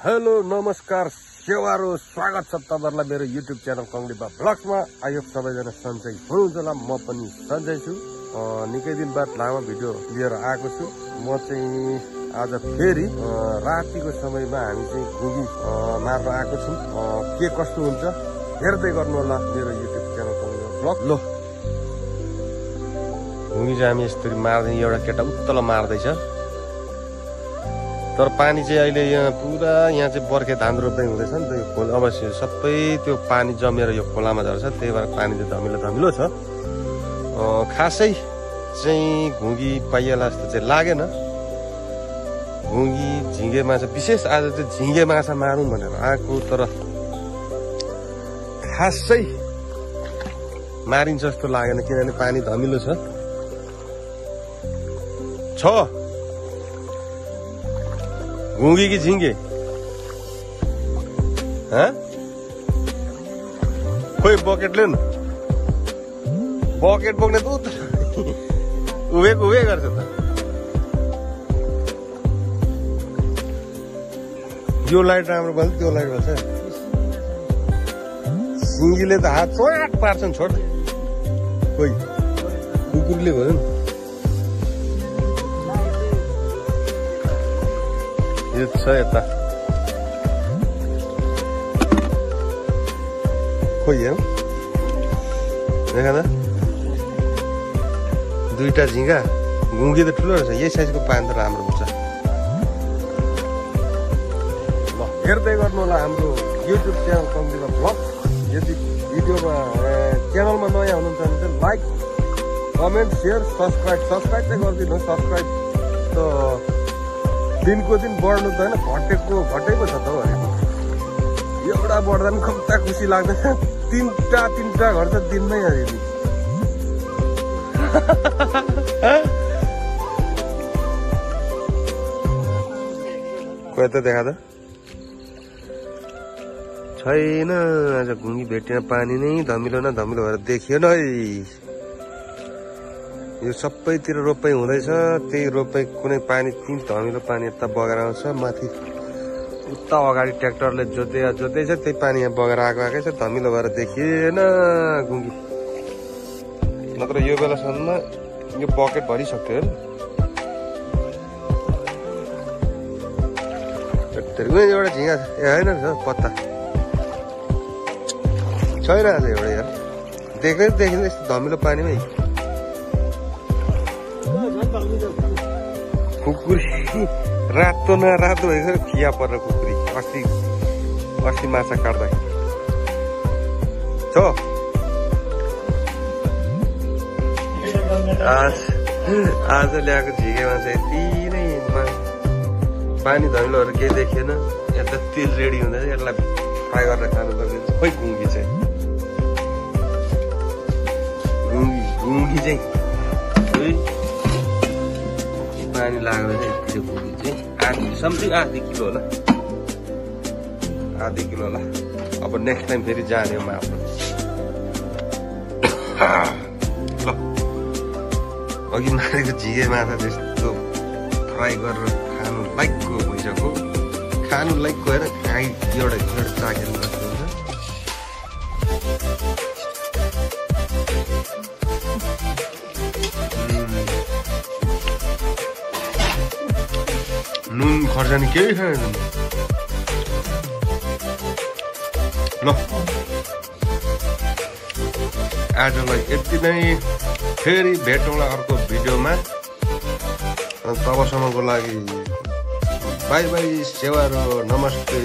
Hello नमस्कार सेवारो स्वागत छ तपाईहरुलाई मेरो युट्युब च्यानल कंग्लिपा ब्लग्समा। आयो सबैजना सन्चै हुनुहुन्छ होला, म पनि सन्चै छु। निकै दिन बाद लामो भिडियो लिएर आएको छु। म चाहिँ आज फेरि रातिको समयमा हामी चाहिँ घुगी मार्न आएको छौं। के कस्तो हुन्छ हेर्दै गर्नु होला मेरो युट्युब च्यानल कंग्लिपा ब्लग। लो घुगी चाहिँ हामी यसरी मार्दै, एउटा केटा उत्तल मार्दैछ। तर पानी चाहिँ अहिले यहाँ पुरा यहाँ चाहिँ बर्खे धान रोप्दै हुँदैछ नि त। यो खोला अवश्य सबै त्यो पानी जमेर यो खोलामा झर्छ, त्यही भएर पानी चाहिँ धमिलो छ। खासै चाहिँ घुगी पाइएला जस्तो चाहिँ लागेन। घुगी झिँगे माछा, विशेष आज चाहिँ झिँगे माछा मारौँ भनेर आएको, तर खासै मारिन्छ जस्तो लागेन किनभने पानी धमिलो छ। घुगी कि झिंगे? खोइ बकेट ल्याउनु, बकेट बोक्ने त उभे गर्छ त। यो लाइट राम्रो बल्छ, त्यो लाइट बल्छ। सिङ्गीले त हात चोट पार्छन्, छोड। खोइ कुकुरले भयो नि। यो छ यता, खोइ हेर देखा त, दुईटा झिँगा। घुगी त ठुलो रहेछ, यही साइजको पानी त राम्रो हुन्छ। ल हेर्दै गर्नु होला हाम्रो युट्युब च्यानल कंग्लिपा ब्लग। यदि भिडियोमा च्यानलमा नयाँ हुनुहुन्छ भने चाहिँ लाइक कमेन्ट सेयर सब्सक्राइब चाहिँ गरिदिनुहोस्। सब्सक्राइब त दिनको दिन बढ्नु त होइन, घटेको छ त हौ। एउटा बढ्दा पनि कम्ता खुसी लाग्दैन। तीनटा घट्छ दिनमै हरि। कोही त देखा त छैन। आज घुगी भेटेन, पानी नै धमिलो न धमिलो भएर देखिएन है। यो सबैतिर रोपाई हुँदैछ, त्यही रोपाई कुनै पानी तीन धमिलो पानी यता बगेर आउँछ। माथि उता अगाडि ट्र्याक्टरले जोत्दैछ, त्यही पानी यहाँ बगेर आएकै छ। धमिलो भएर देखिएन घुगी। नत्र यो बेलासम्म यो बकेट भरिसक्यो हेर। एउटा झिँगा ए होइन पत्ता छैन आज एउटा यार। देखिँदै यस्तो धमिलो पानीमै कुकुरी रातो न रातो भएको खिया परेर कुकुरी अस्ति माछा काट्दाखेरि आज ल्याएको झिँगे माछा यति नै। पानी धमिलोहरू केही देखिएन। यता तेल रेडी हुँदैछ, यसलाई फ्राई गरेर खानुपर्ने। खोइ घुगी चाहिँ पानी लाग्यो यति घुगी चाहिँ समथिङ आधी किलो होला। अब नेक्स्ट टाइम फेरि जाने म आफ्नो। ल अघि मारेको झिँगे माछा त्यस्तो फ्राई गरेर खानु लाइकको भइसक्यो। खानु लाइकको होइन, एउटा चाखेर बस्नुहुन्छ। नुन खर्सानी केही छैन। ल आजलाई यति नै, फेरि भेटौँला अर्को भिडियोमा। तबसम्मको लागि बाई बाई सेवारो, नमस्ते।